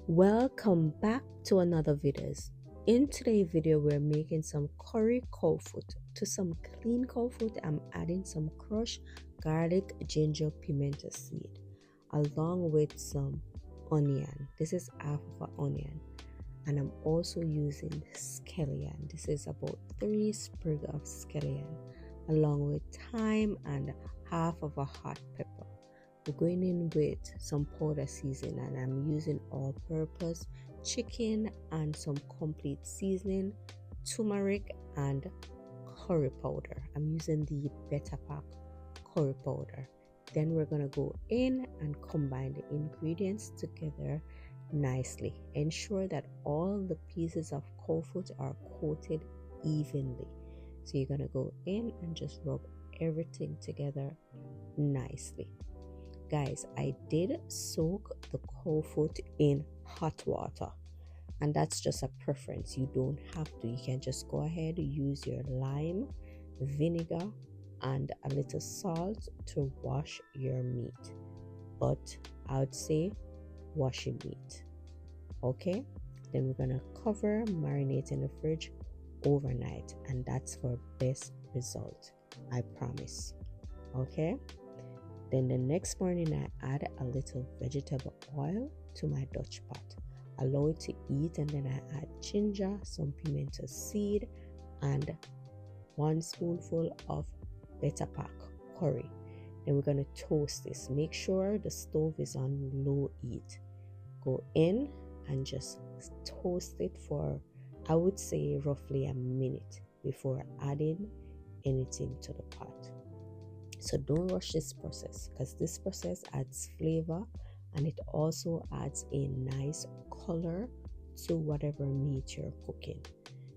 Welcome back to another videos. In today's video, we're making some curry cow foot. To some clean cow foot, I'm adding some crushed garlic, ginger, pimento seed, along with some onion. This is half of an onion, and I'm also using scallion. This is about 3 sprigs of scallion, along with thyme and half of a hot pepper. We're going in with some powder seasoning, and I'm using all-purpose chicken and some complete seasoning, turmeric and curry powder. I'm using the Better Pack curry powder. Then we're gonna go in and combine the ingredients together nicely. Ensure that all the pieces of cow foot are coated evenly. So you're gonna go in and just rub everything together nicely. Guys, I did soak the cow foot in hot water, and that's just a preference. You don't have to. You can just go ahead, use your lime, vinegar, and a little salt to wash your meat. But I would say wash your meat. Okay? Then we're gonna cover, marinate in the fridge overnight, and that's for best result. I promise. Okay? Then the next morning, I add a little vegetable oil to my Dutch pot. Allow it to heat, and then I add ginger, some pimento seed, and 1 spoonful of Better Pack curry. Then we're going to toast this. Make sure the stove is on low heat. Go in and just toast it for, I would say, roughly a minute before adding anything to the pot. So don't rush this process, because this process adds flavor, and it also adds a nice color to whatever meat you're cooking.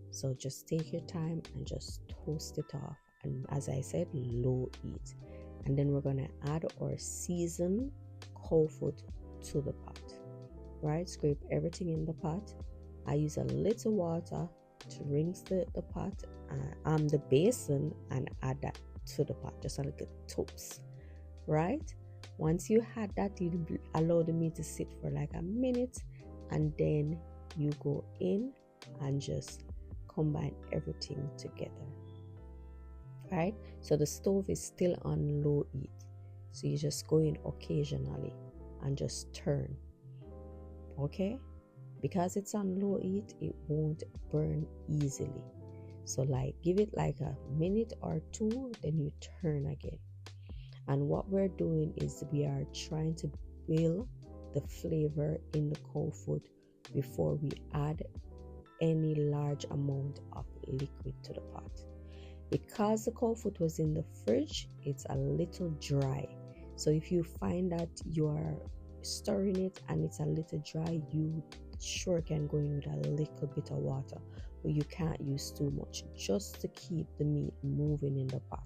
So just take your time and just toast it off, and as I said, low heat. And then we're going to add our seasoned cow foot to the pot. Right, scrape everything in the pot. I use a little water to rinse the pot, the basin, and add that to the pot, just a little toast. Right, once you had that, you allow the meat to sit for like a minute, and then you go in and just combine everything together. Right, so the stove is still on low heat, so you just go in occasionally and just turn. Okay, because it's on low heat, it won't burn easily. So like give it like a minute or two, then you turn again. And what we're doing is we are trying to build the flavor in the cow foot before we add any large amount of liquid to the pot. Because the cow foot was in the fridge, it's a little dry. So if you find that you are stirring it and it's a little dry, you sure can go in with a little bit of water, but you can't use too much, just to keep the meat moving in the pot,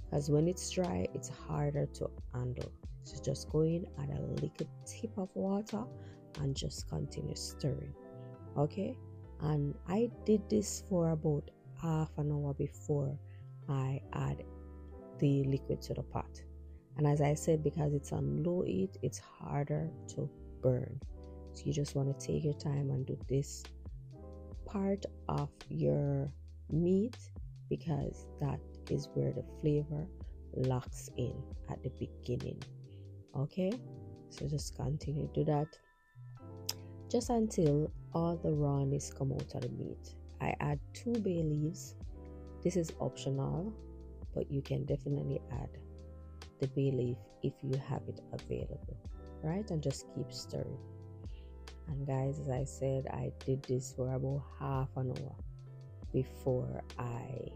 because when it's dry, it's harder to handle. So just go in, add a little tip of water, and just continue stirring. Okay, and I did this for about half an hour before I add the liquid to the pot. And as I said, because it's on low heat, it's harder to burn. So you just want to take your time and do this part of your meat, because that is where the flavor locks in at the beginning. Okay, so just continue to do that just until all the rawness come out of the meat. I add 2 bay leaves. This is optional, but you can definitely add the bay leaf if you have it available. Right, and just keep stirring. And guys, as I said, I did this for about half an hour before I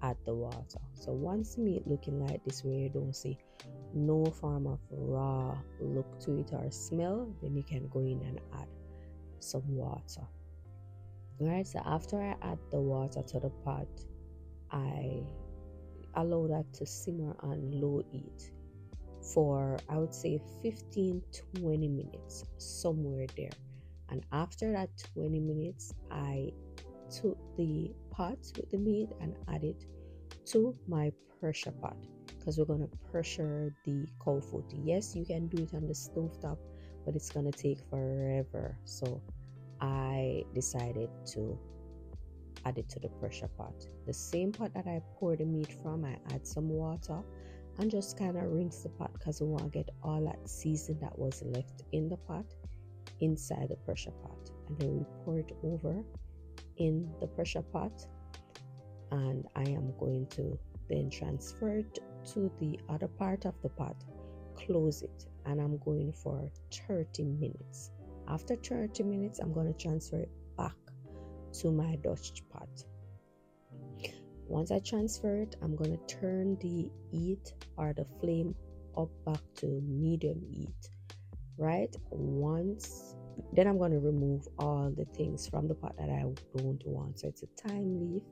add the water. So once the meat looking like this, where you don't see no form of raw look to it or smell, then you can go in and add some water. Alright, so after I add the water to the pot, I allow that to simmer on low heat for, I would say, 15-20 minutes, somewhere there. And after that 20 minutes, I took the pot with the meat and added to my pressure pot, because we're going to pressure the cow foot. Yes, you can do it on the stove top, but it's gonna take forever. So I decided to add it to the pressure pot. The same pot that I pour the meat from, I add some water and just kind of rinse the pot because we want to get all that season that was left in the pot inside the pressure pot. And then we pour it over in the pressure pot, and I am going to then transfer it to the other part of the pot, close it, and I'm going for 30 minutes. After 30 minutes, I'm going to transfer it back to my Dutch pot. Once I transfer it, I'm going to turn the heat or the flame up back to medium heat, right? Then I'm going to remove all the things from the pot that I don't want. So it's a thyme leaf,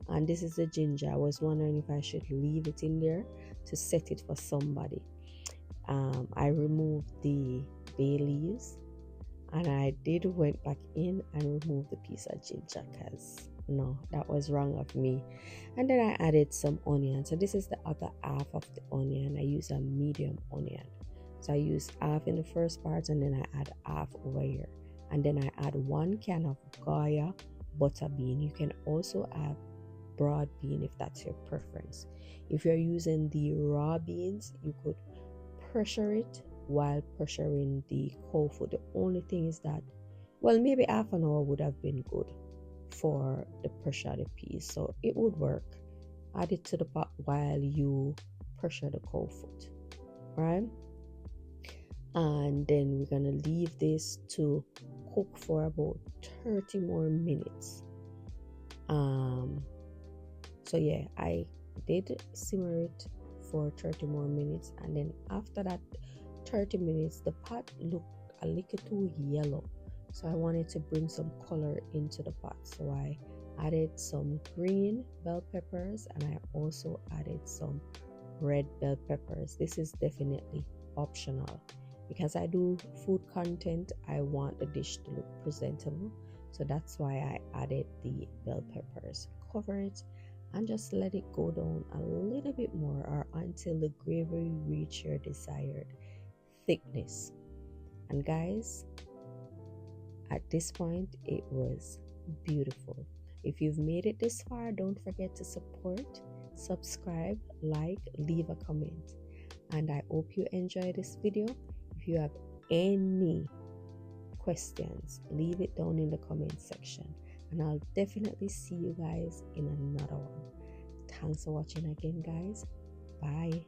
and this is the ginger. I was wondering if I should leave it in there to set it for somebody. I removed the bay leaves, and I went back in and removed the piece of ginger because no, that was wrong of me. And then I added some onion. So this is the other half of the onion. I use a medium onion. So I use half in the first part, and then I add half over here. And then I add 1 can of Goya butter bean. You can also add broad bean if that's your preference. If you're using the raw beans, you could pressure it while pressuring the cold food. The only thing is that, well, maybe half an hour would have been good for the pressure of the peas, so it would work. Add it to the pot while you pressure the cold food, right? And then we're gonna leave this to cook for about 30 more minutes. So yeah, I did simmer it for 30 more minutes, and then after that 30 minutes the pot looked a little too yellow, so I wanted to bring some color into the pot. So I added some green bell peppers, and I also added some red bell peppers. This is definitely optional because I do food content. I want the dish to look presentable, so that's why I added the bell peppers. Cover it and just let it go down a little bit more, or until the gravy reach your desired thickness. And guys, at this point it was beautiful. If you've made it this far, don't forget to support, subscribe, like, leave a comment, and I hope you enjoy this video. If you have any questions, leave it down in the comment section, and I'll definitely see you guys in another one. Thanks for watching again, guys. Bye.